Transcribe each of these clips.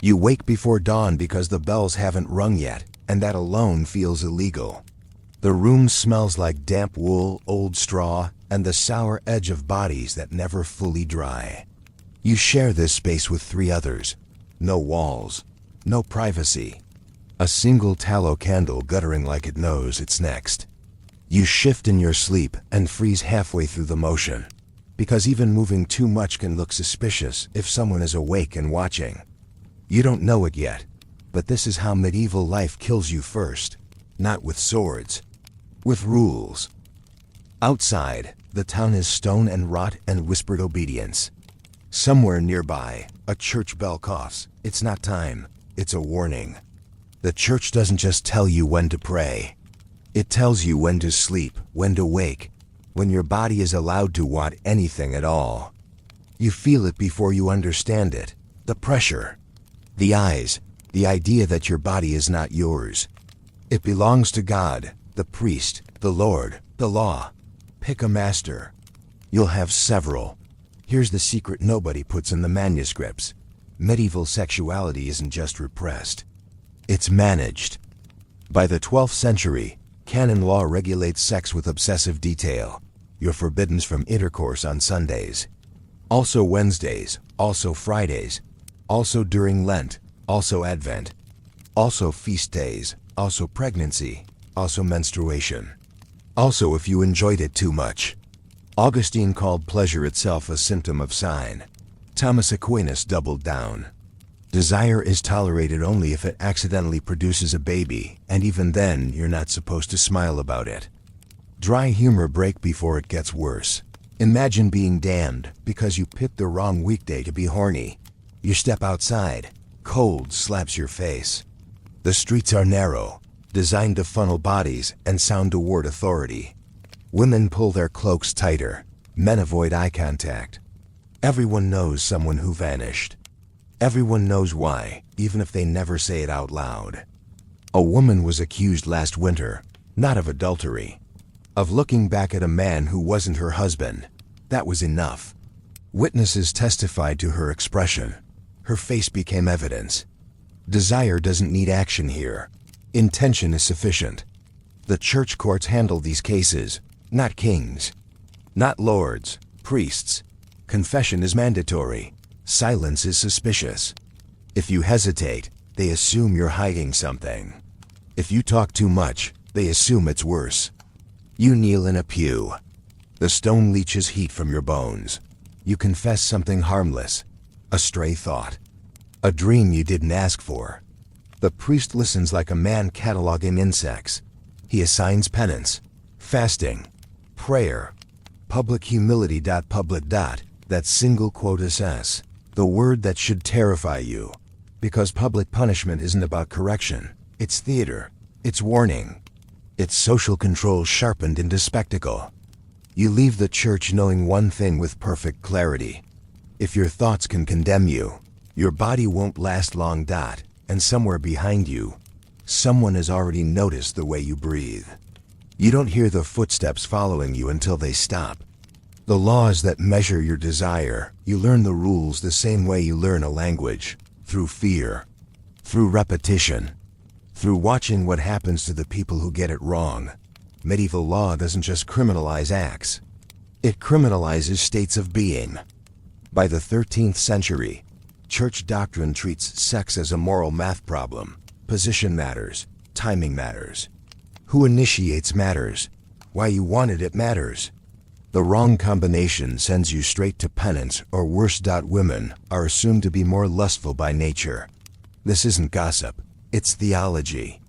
You wake before dawn because the bells haven't rung yet, and that alone feels illegal. The room smells like damp wool, old straw, and the sour edge of bodies that never fully dry. You share this space with 3 others. No walls, no privacy. A single tallow candle guttering like it knows it's next. You shift in your sleep and freeze halfway through the motion, because even moving too much can look suspicious if someone is awake and watching. You don't know it yet, but this is how medieval life kills you first, not with swords, with rules. Outside, the town is stone and rot and whispered obedience. Somewhere nearby, a church bell coughs. It's not time, it's a warning. The church doesn't just tell you when to pray. It tells you when to sleep, when to wake, when your body is allowed to want anything at all. You feel it before you understand it. The pressure. The eyes. The idea that your body is not yours. It belongs to God, the priest, the Lord, the law. Pick a master. You'll have several. Here's the secret nobody puts in the manuscripts. Medieval sexuality isn't just repressed. It's managed. By the 12th century, canon law regulates sex with obsessive detail. You're forbidden from intercourse on Sundays. Also Wednesdays, also Fridays, also during Lent, also Advent, also feast days, also pregnancy, also menstruation. Also if you enjoyed it too much. Augustine called pleasure itself a symptom of sign. Thomas Aquinas doubled down. Desire is tolerated only if it accidentally produces a baby, and even then, you're not supposed to smile about it. Dry humor break before it gets worse. Imagine being damned because you picked the wrong weekday to be horny. You step outside, cold slaps your face. The streets are narrow, designed to funnel bodies and sound toward authority. Women pull their cloaks tighter, men avoid eye contact. Everyone knows someone who vanished. Everyone knows why, even if they never say it out loud. A woman was accused last winter, not of adultery, of looking back at a man who wasn't her husband. That was enough. Witnesses testified to her expression. Her face became evidence. Desire doesn't need action here. Intention is sufficient. The church courts handle these cases, not kings, not lords, priests. Confession is mandatory. Silence is suspicious. If you hesitate, they assume you're hiding something. If you talk too much, they assume it's worse. You kneel in a pew. The stone leaches heat from your bones. You confess something harmless, a stray thought, a dream you didn't ask for. The priest listens like a man cataloging insects. He assigns penance, fasting, prayer, public humility. Public. That single quote SS. The word that should terrify you. Because public punishment isn't about correction. It's theater. It's warning. It's social control sharpened into spectacle. You leave the church knowing one thing with perfect clarity. If your thoughts can condemn you, your body won't last long. And somewhere behind you, someone has already noticed the way you breathe. You don't hear the footsteps following you until they stop. The laws that measure your desire, you learn the rules the same way you learn a language, through fear, through repetition, through watching what happens to the people who get it wrong. Medieval law doesn't just criminalize acts. It criminalizes states of being. By the 13th century, church doctrine treats sex as a moral math problem. Position matters, timing matters. Who initiates matters. Why you wanted it matters. The wrong combination sends you straight to penance or worse. Women are assumed to be more lustful by nature. This isn't gossip, it's theology.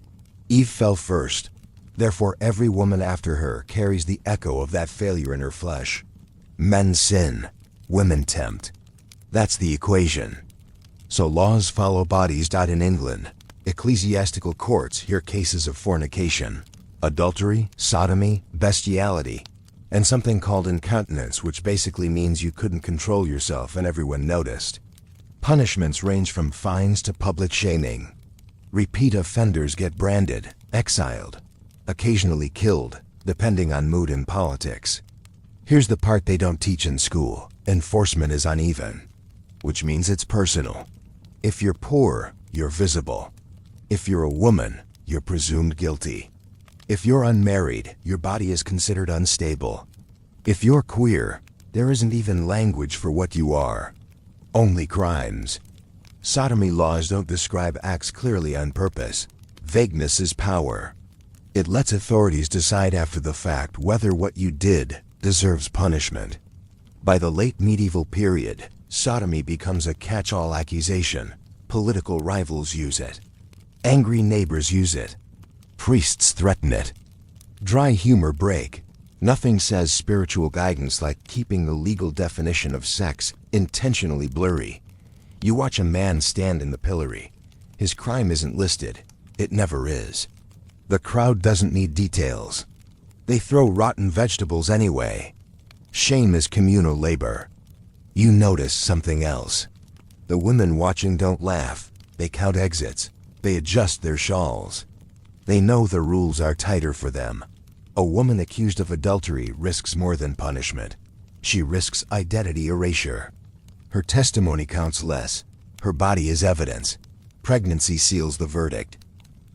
Eve fell first, therefore every woman after her carries the echo of that failure in her flesh. Men sin, women tempt. That's the equation. So laws follow bodies. In England, ecclesiastical courts hear cases of fornication, adultery, sodomy, bestiality, and something called incontinence, which basically means you couldn't control yourself and everyone noticed. Punishments range from fines to public shaming. Repeat offenders get branded, exiled, occasionally killed, depending on mood and politics. Here's the part they don't teach in school. Enforcement is uneven, which means it's personal. If you're poor, you're visible. If you're a woman, you're presumed guilty. If you're unmarried, your body is considered unstable. If you're queer, there isn't even language for what you are. Only crimes. Sodomy laws don't describe acts clearly on purpose. Vagueness is power. It lets authorities decide after the fact whether what you did deserves punishment. By the late medieval period, sodomy becomes a catch-all accusation. Political rivals use it. Angry neighbors use it. Priests threaten it. Dry humor break. Nothing says spiritual guidance like keeping the legal definition of sex intentionally blurry. You watch a man stand in the pillory. His crime isn't listed. It never is. The crowd doesn't need details. They throw rotten vegetables anyway. Shame is communal labor. You notice something else. The women watching don't laugh. They count exits. They adjust their shawls. They know the rules are tighter for them. A woman accused of adultery risks more than punishment. She risks identity erasure. Her testimony counts less. Her body is evidence. Pregnancy seals the verdict.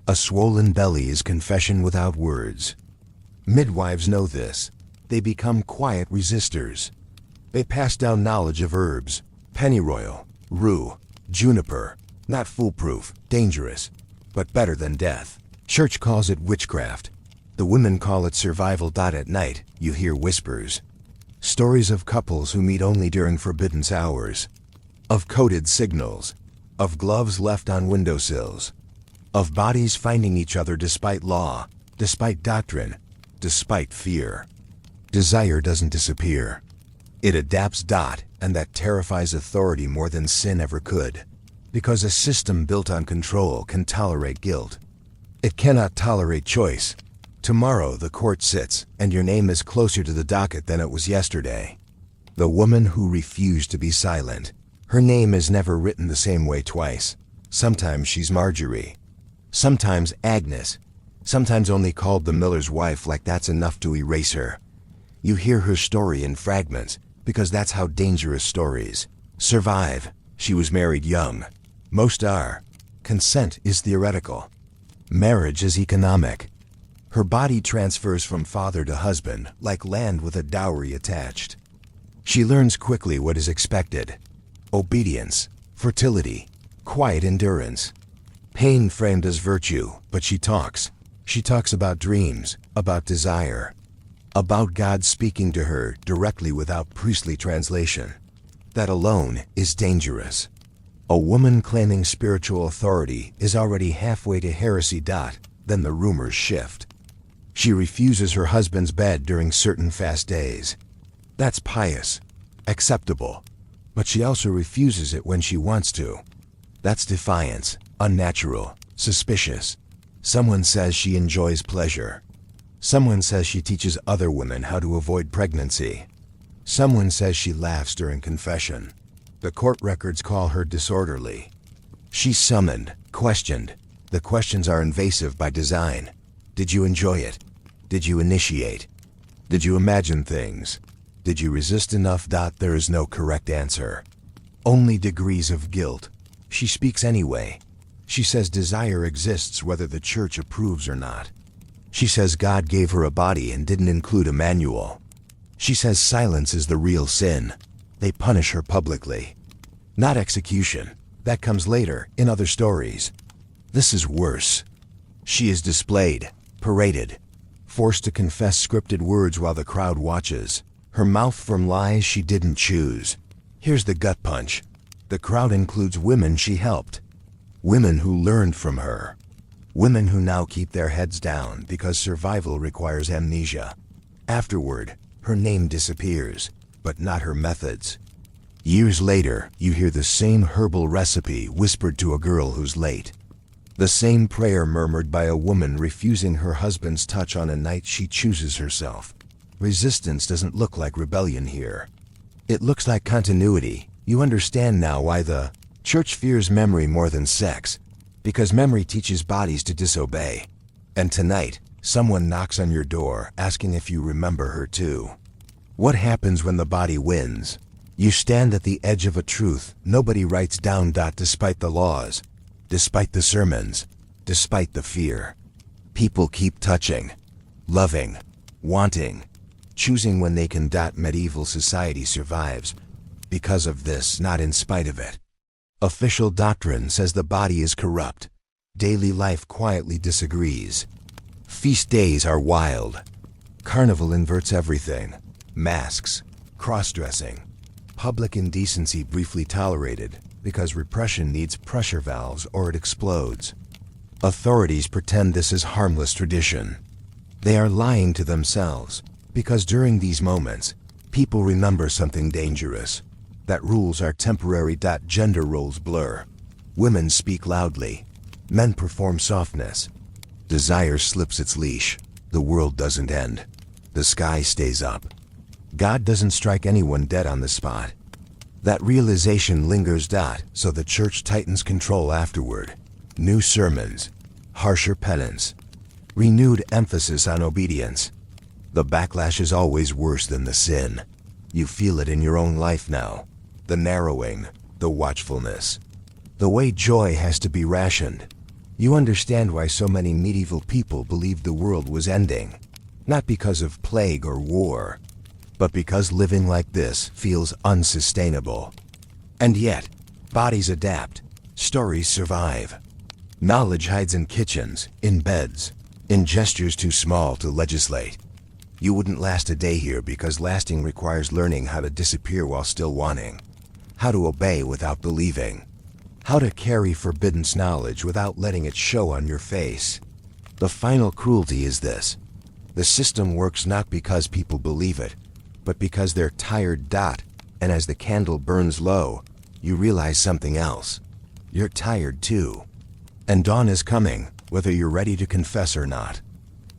A swollen belly is confession without words. Midwives know this. They become quiet resistors. They pass down knowledge of herbs, pennyroyal, rue, juniper, not foolproof, dangerous, but better than death. Church calls it witchcraft. The women call it survival. At night, you hear whispers. Stories of couples who meet only during forbidden hours. Of coded signals. Of gloves left on windowsills. Of bodies finding each other despite law, despite doctrine, despite fear. Desire doesn't disappear. It adapts. And that terrifies authority more than sin ever could. Because a system built on control can tolerate guilt. It cannot tolerate choice. Tomorrow the court sits, and your name is closer to the docket than it was yesterday. The woman who refused to be silent. Her name is never written the same way twice. Sometimes she's Marjorie. Sometimes Agnes. Sometimes only called the miller's wife, like that's enough to erase her. You hear her story in fragments, because that's how dangerous stories survive. She was married young. Most are. Consent is theoretical. Marriage is economic. Her body transfers from father to husband, like land with a dowry attached. She learns quickly what is expected. Obedience, fertility, quiet endurance. Pain framed as virtue, but she talks. She talks about dreams, about desire, about God speaking to her directly without priestly translation. That alone is dangerous. A woman claiming spiritual authority is already halfway to heresy. Then the rumors shift. She refuses her husband's bed during certain fast days. That's pious, acceptable. But she also refuses it when she wants to. That's defiance, unnatural, suspicious. Someone says she enjoys pleasure. Someone says she teaches other women how to avoid pregnancy. Someone says she laughs during confession. The court records call her disorderly. She's summoned, questioned. The questions are invasive by design. Did you enjoy it? Did you initiate? Did you imagine things? Did you resist enough? There is no correct answer. Only degrees of guilt. She speaks anyway. She says desire exists whether the church approves or not. She says God gave her a body and didn't include a manual. She says silence is the real sin. They punish her publicly. Not execution. That comes later, in other stories. This is worse. She is displayed, paraded, forced to confess scripted words while the crowd watches. Her mouth from lies she didn't choose. Here's the gut punch. The crowd includes women she helped. Women who learned from her. Women who now keep their heads down because survival requires amnesia. Afterward, her name disappears, but not her methods. Years later, you hear the same herbal recipe whispered to a girl who's late. The same prayer murmured by a woman refusing her husband's touch on a night she chooses herself. Resistance doesn't look like rebellion here. It looks like continuity. You understand now why the church fears memory more than sex. Because memory teaches bodies to disobey. And tonight, someone knocks on your door asking if you remember her too. What happens when the body wins? You stand at the edge of a truth nobody writes down. Despite the laws, despite the sermons, despite the fear, people keep touching, loving, wanting, choosing when they can. Medieval society survives because of this, not in spite of it. Official doctrine says the body is corrupt. Daily life quietly disagrees. Feast days are wild. Carnival inverts everything. Masks, cross-dressing, public indecency briefly tolerated because repression needs pressure valves or it explodes. Authorities pretend this is harmless tradition. They are lying to themselves because during these moments, people remember something dangerous. That rules are temporary. Gender roles blur. Women speak loudly. Men perform softness. Desire slips its leash. The world doesn't end. The sky stays up. God doesn't strike anyone dead on the spot. That realization lingers. So the church tightens control afterward. New sermons, harsher penance, renewed emphasis on obedience. The backlash is always worse than the sin. You feel it in your own life now. The narrowing, the watchfulness, the way joy has to be rationed. You understand why so many medieval people believed the world was ending. Not because of plague or war, but because living like this feels unsustainable. And yet, bodies adapt, stories survive. Knowledge hides in kitchens, in beds, in gestures too small to legislate. You wouldn't last a day here because lasting requires learning how to disappear while still wanting, how to obey without believing, how to carry forbidden knowledge without letting it show on your face. The final cruelty is this. The system works not because people believe it, but because they're tired. And as the candle burns low, you realize something else. You're tired too. And dawn is coming, whether you're ready to confess or not.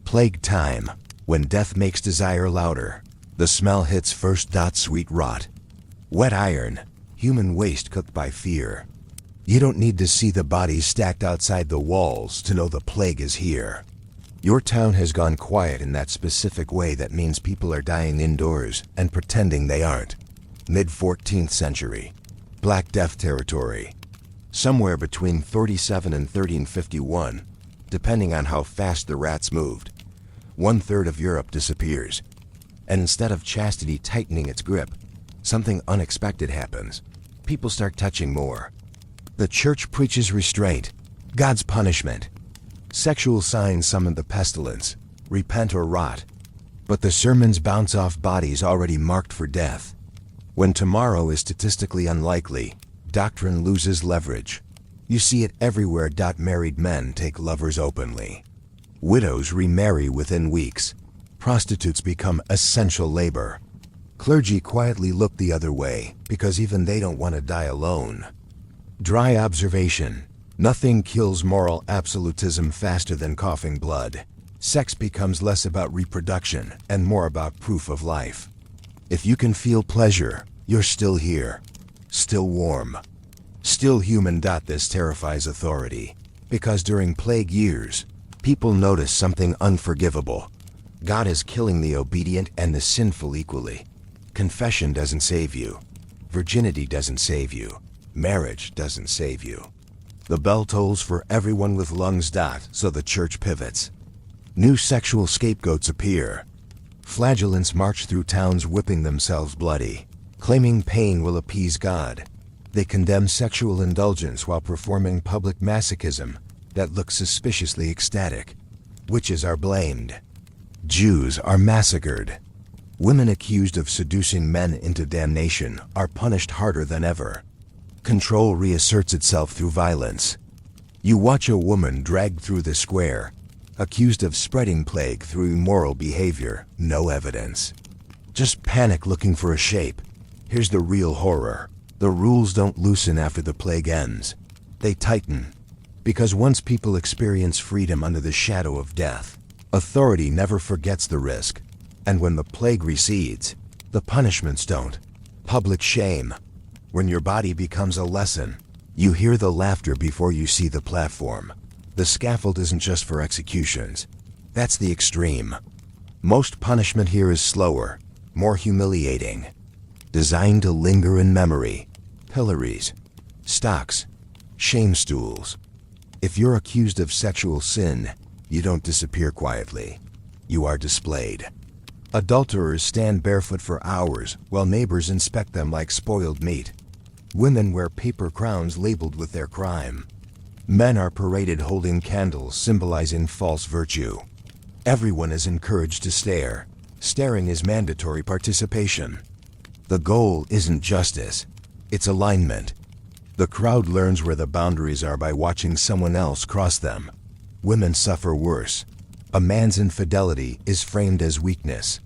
Plague time, when death makes desire louder. The smell hits first. Sweet rot. Wet iron, human waste cooked by fear. You don't need to see the bodies stacked outside the walls to know the plague is here. Your town has gone quiet in that specific way that means people are dying indoors and pretending they aren't. Mid-14th century. Black Death territory. Somewhere between 37 and 1351, depending on how fast the rats moved. 1/3 of Europe disappears. And instead of chastity tightening its grip, something unexpected happens. People start touching more. The church preaches restraint, God's punishment. Sexual signs summon the pestilence, repent or rot. But the sermons bounce off bodies already marked for death. When tomorrow is statistically unlikely, doctrine loses leverage. You see it everywhere. Married men take lovers openly. Widows remarry within weeks. Prostitutes become essential labor. Clergy quietly look the other way because even they don't want to die alone. Dry observation. Nothing kills moral absolutism faster than coughing blood. Sex becomes less about reproduction and more about proof of life. If you can feel pleasure, you're still here. Still warm. Still human. This terrifies authority. Because during plague years, people notice something unforgivable. God is killing the obedient and the sinful equally. Confession doesn't save you. Virginity doesn't save you. Marriage doesn't save you. The bell tolls for everyone with lungs. So the church pivots. New sexual scapegoats appear. Flagellants march through towns whipping themselves bloody, claiming pain will appease God. They condemn sexual indulgence while performing public masochism that looks suspiciously ecstatic. Witches are blamed. Jews are massacred. Women accused of seducing men into damnation are punished harder than ever. Control reasserts itself through violence. You watch a woman dragged through the square, accused of spreading plague through immoral behavior, no evidence. Just panic looking for a shape. Here's the real horror. The rules don't loosen after the plague ends. They tighten. Because once people experience freedom under the shadow of death, authority never forgets the risk. And when the plague recedes, the punishments don't. Public shame. When your body becomes a lesson, you hear the laughter before you see the platform. The scaffold isn't just for executions. That's the extreme. Most punishment here is slower, more humiliating. designed to linger in memory. Pillories, stocks, shame stools. If you're accused of sexual sin, you don't disappear quietly. You are displayed. Adulterers stand barefoot for hours while neighbors inspect them like spoiled meat. Women wear paper crowns labeled with their crime. Men are paraded holding candles symbolizing false virtue. Everyone is encouraged to stare. Staring is mandatory participation. The goal isn't justice, it's alignment. The crowd learns where the boundaries are by watching someone else cross them. Women suffer worse. A man's infidelity is framed as weakness.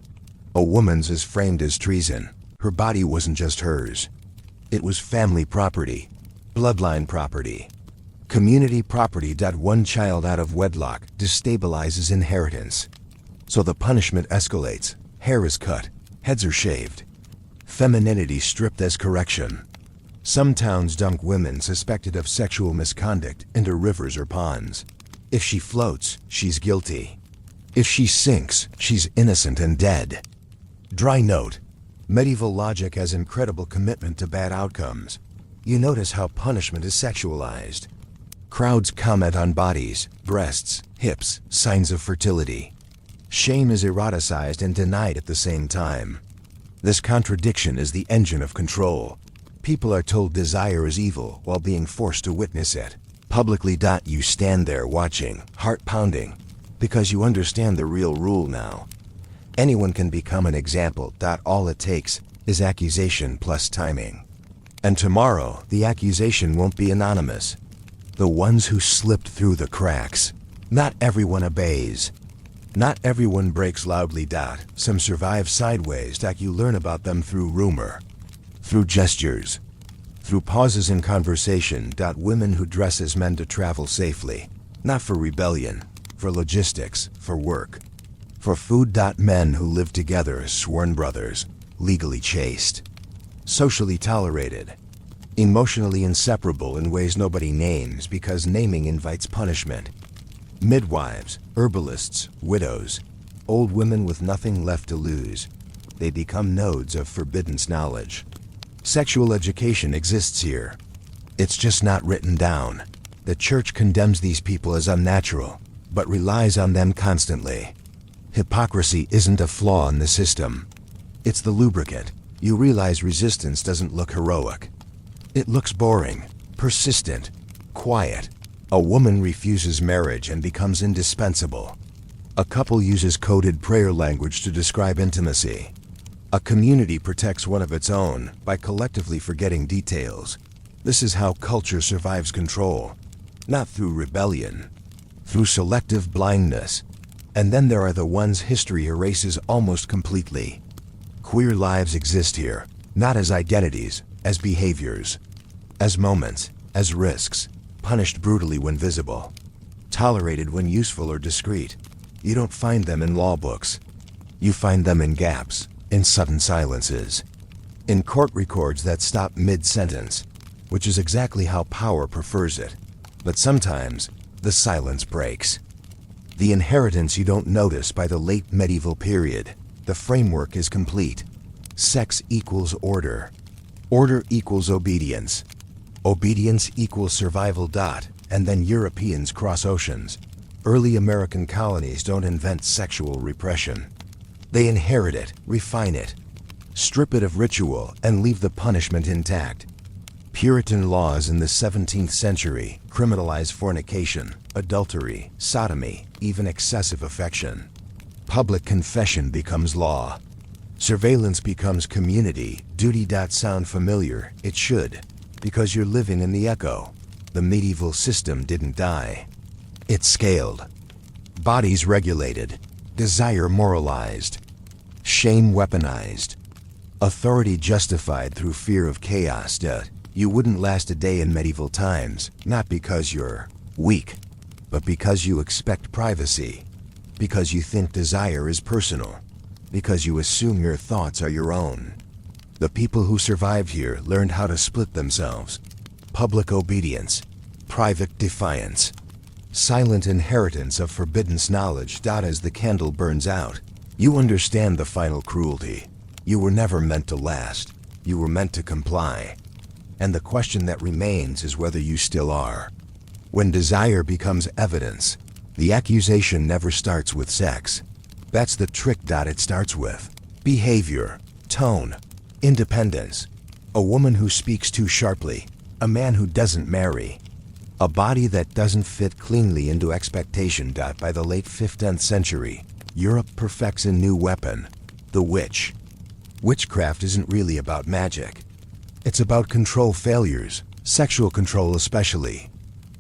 A woman's is framed as treason. Her body wasn't just hers. It was family property, bloodline property, community property. One child out of wedlock destabilizes inheritance. So the punishment escalates. Hair is cut, heads are shaved. Femininity stripped as correction. Some towns dunk women suspected of sexual misconduct into rivers or ponds. If she floats, she's guilty. If she sinks, she's innocent and dead. Dry note. Medieval logic has incredible commitment to bad outcomes. You notice how punishment is sexualized. Crowds comment on bodies, breasts, hips, signs of fertility. Shame is eroticized and denied at the same time. This contradiction is the engine of control. People are told desire is evil while being forced to witness it. Publicly. You stand there watching, heart pounding, because you understand the real rule now. Anyone can become an example. All it takes is accusation plus timing. And tomorrow, the accusation won't be anonymous. The ones who slipped through the cracks. Not everyone obeys. Not everyone breaks loudly. Some survive sideways. You learn about them through rumor, through gestures, through pauses in conversation. Women who dress as men to travel safely, not for rebellion, for logistics, for work, for food. Men who live together as sworn brothers, legally chaste, socially tolerated, emotionally inseparable in ways nobody names because naming invites punishment. Midwives, herbalists, widows, old women with nothing left to lose. They become nodes of forbidden knowledge. Sexual education exists here. It's just not written down. The church condemns these people as unnatural, but relies on them constantly. Hypocrisy isn't a flaw in the system. It's the lubricant. You realize resistance doesn't look heroic. It looks boring, persistent, quiet. A woman refuses marriage and becomes indispensable. A couple uses coded prayer language to describe intimacy. A community protects one of its own by collectively forgetting details. This is how culture survives control. Not through rebellion, through selective blindness. And then there are the ones history erases almost completely. Queer lives exist here, not as identities, as behaviors, as moments, as risks. Punished brutally when visible, tolerated when useful or discreet. You don't find them in law books. You find them in gaps, in sudden silences, in court records that stop mid-sentence, which is exactly how power prefers it. But sometimes, the silence breaks. The inheritance you don't notice by the late medieval period. The framework is complete. Sex equals order. Order equals obedience. Obedience equals survival. And then Europeans cross oceans. Early American colonies don't invent sexual repression. They inherit it, refine it, strip it of ritual, and leave the punishment intact. Puritan laws in the 17th century criminalized fornication, adultery, sodomy, even excessive affection. Public confession becomes law. Surveillance becomes community duty. Sound familiar? It should. Because you're living in the echo. The medieval system didn't die. It scaled. Bodies regulated. Desire moralized. Shame weaponized. Authority justified through fear of chaos. You wouldn't last a day in medieval times, not because you're weak, but because you expect privacy. Because you think desire is personal. Because you assume your thoughts are your own. The people who survived here learned how to split themselves. Public obedience, private defiance, silent inheritance of forbidden knowledge. As the candle burns out, you understand the final cruelty. You were never meant to last. You were meant to comply. And the question that remains is whether you still are. When desire becomes evidence, the accusation never starts with sex. That's the trick. It starts with behavior, tone, independence. A woman who speaks too sharply, a man who doesn't marry, a body that doesn't fit cleanly into expectation. By the late 15th century, Europe perfects a new weapon, the witch. Witchcraft isn't really about magic. It's about control failures, sexual control especially.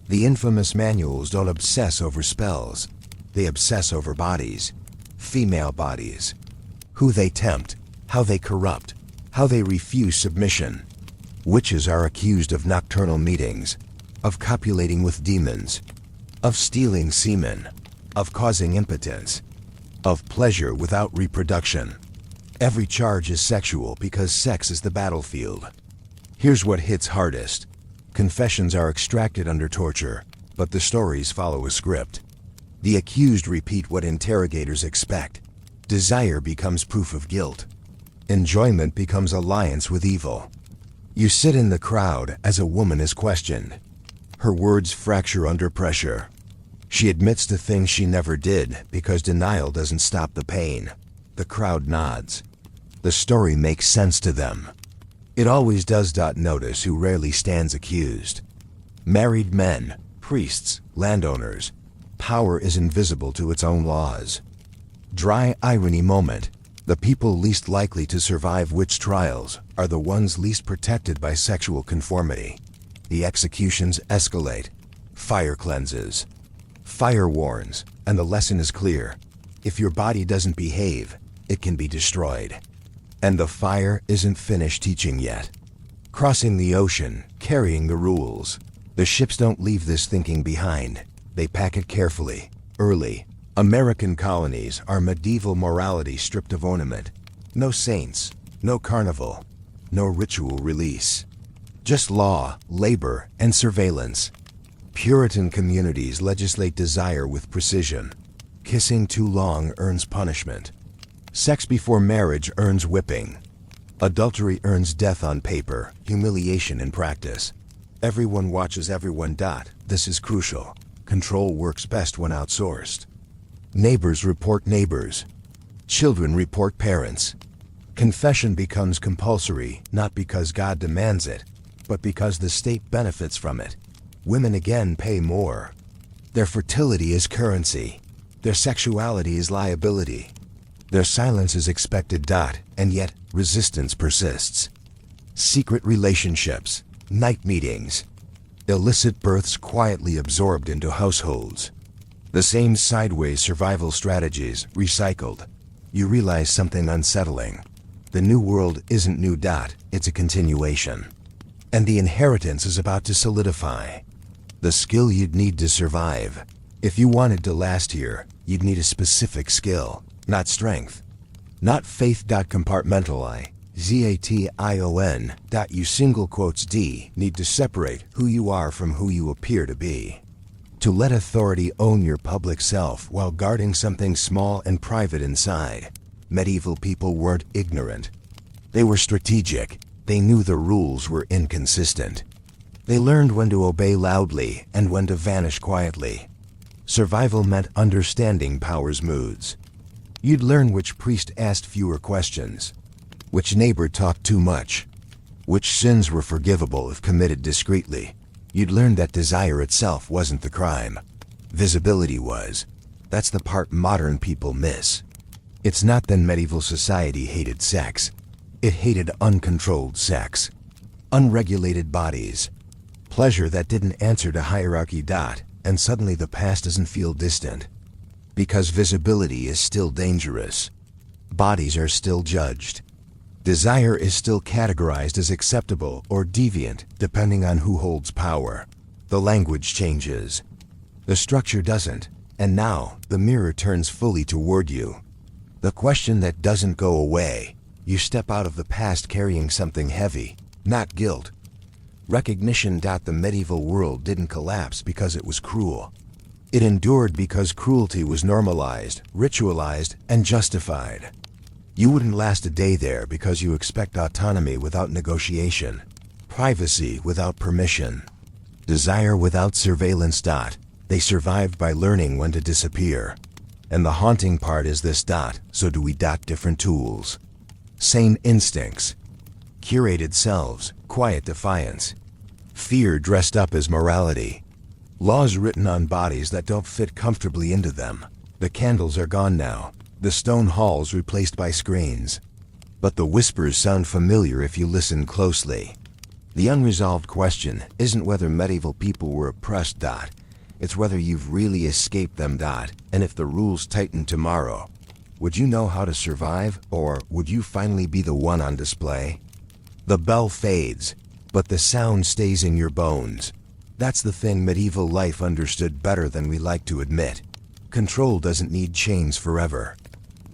The infamous manuals don't obsess over spells. They obsess over bodies, female bodies. Who they tempt, how they corrupt, how they refuse submission. Witches are accused of nocturnal meetings, of copulating with demons, of stealing semen, of causing impotence, of pleasure without reproduction. Every charge is sexual because sex is the battlefield. Here's what hits hardest. Confessions are extracted under torture, but the stories follow a script. The accused repeat what interrogators expect. Desire becomes proof of guilt. Enjoyment becomes alliance with evil. You sit in the crowd as a woman is questioned. Her words fracture under pressure. She admits to things she never did because denial doesn't stop the pain. The crowd nods. The story makes sense to them. It always does. Notice who rarely stands accused. Married men, priests, landowners. Power is invisible to its own laws. Dry irony moment. The people least likely to survive witch trials are the ones least protected by sexual conformity. The executions escalate. Fire cleanses. Fire warns, and the lesson is clear. If your body doesn't behave, it can be destroyed. And the fire isn't finished teaching yet. Crossing the ocean, carrying the rules. The ships don't leave this thinking behind. They pack it carefully, early. American colonies are medieval morality stripped of ornament. No saints, no carnival, no ritual release. Just law, labor, and surveillance. Puritan communities legislate desire with precision. Kissing too long earns punishment. Sex before marriage earns whipping. Adultery earns death on paper, humiliation in practice. Everyone watches everyone. This is crucial. Control works best when outsourced. Neighbors report neighbors. Children report parents. Confession becomes compulsory, not because God demands it, but because the state benefits from it. Women again pay more. Their fertility is currency. Their sexuality is liability. Their silence is expected. And yet, resistance persists. Secret relationships, night meetings, illicit births quietly absorbed into households. The same sideways survival strategies, recycled. You realize something unsettling. The new world isn't new. It's a continuation. And the inheritance is about to solidify. The skill you'd need to survive. If you wanted to last here, you'd need a specific skill, not strength. Not faith. Compartmentalize. ZATION. You single quotes D need to separate who you are from who you appear to be. To let authority own your public self while guarding something small and private inside. Medieval people weren't ignorant. They were strategic. They knew the rules were inconsistent. They learned when to obey loudly and when to vanish quietly. Survival meant understanding power's moods. You'd learn which priest asked fewer questions, which neighbor talked too much, which sins were forgivable if committed discreetly. You'd learn that desire itself wasn't the crime. Visibility was. That's the part modern people miss. It's not that medieval society hated sex. It hated uncontrolled sex. Unregulated bodies. Pleasure that didn't answer to hierarchy. And suddenly the past doesn't feel distant. Because visibility is still dangerous. Bodies are still judged. Desire is still categorized as acceptable or deviant depending on who holds power. The language changes. The structure doesn't, and now the mirror turns fully toward you. The question that doesn't go away. You step out of the past carrying something heavy, not guilt. Recognition. The medieval world didn't collapse because it was cruel. It endured because cruelty was normalized, ritualized, and justified. You wouldn't last a day there because you expect autonomy without negotiation, privacy without permission, desire without surveillance. They survived by learning when to disappear. And the haunting part is this. So do we. Different tools. Sane instincts. Curated selves, quiet defiance. Fear dressed up as morality. Laws written on bodies that don't fit comfortably into them. The candles are gone now. The stone halls replaced by screens. But the whispers sound familiar if you listen closely. The unresolved question isn't whether medieval people were oppressed. It's whether you've really escaped them. And if the rules tighten tomorrow, would you know how to survive, or would you finally be the one on display? The bell fades, but the sound stays in your bones. That's the thing medieval life understood better than we like to admit. Control doesn't need chains forever.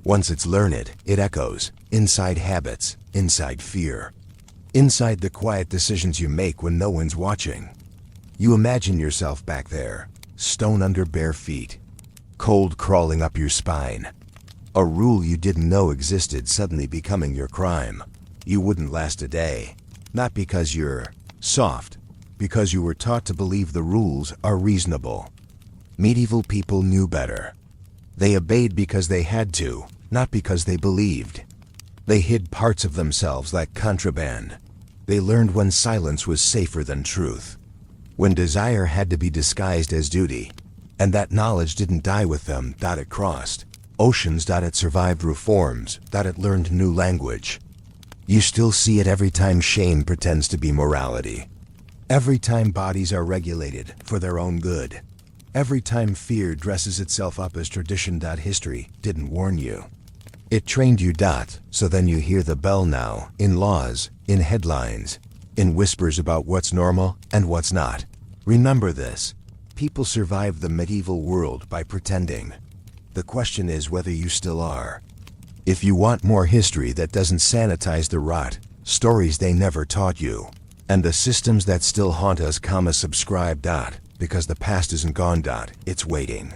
Once it's learned, it echoes, inside habits, inside fear, inside the quiet decisions you make when no one's watching. You imagine yourself back there, stone under bare feet, cold crawling up your spine. A rule you didn't know existed suddenly becoming your crime. You wouldn't last a day. Not because you're soft, because you were taught to believe the rules are reasonable. Medieval people knew better. They obeyed because they had to, not because they believed. They hid parts of themselves like contraband. They learned when silence was safer than truth, when desire had to be disguised as duty. And that knowledge didn't die with them. It crossed oceans. It survived reforms. It learned new language. You still see it every time shame pretends to be morality. Every time bodies are regulated for their own good. Every time fear dresses itself up as tradition. History didn't warn you. It trained you. So then you hear the bell now, in laws, in headlines, in whispers about what's normal and what's not. Remember this. People survived the medieval world by pretending. The question is whether you still are. If you want more history that doesn't sanitize the rot, stories they never taught you, and the systems that still haunt us, subscribe. Because the past isn't gone. It's waiting.